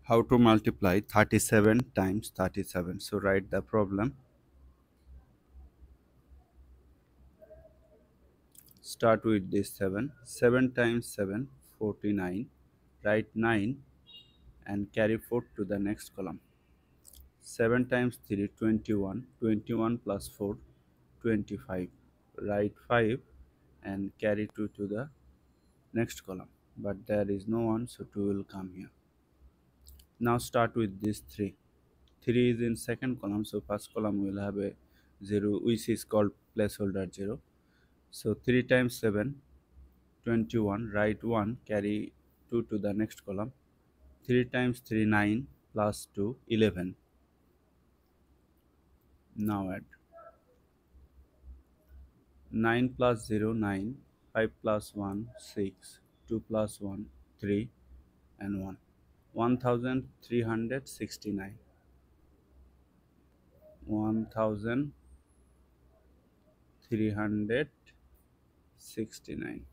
How to multiply 37 times 37. So write the problem. Start with this 7. 7 times 7, 49. Write 9 and carry 4 to the next column. 7 times 3, 21. 21 plus 4, 25. Write 5 and carry 2 to the next column. But there is no one, so 2 will come here. Now start with this 3. 3 is in second column, so first column will have a 0, which is called placeholder 0. So 3 times 7, 21. Write 1, carry 2 to the next column. 3 times 3, 9, plus 2, 11. Now add 9 plus 0, 9. 5 plus 1, 6. 2 plus 1, 3, and 1. 1369. 1369.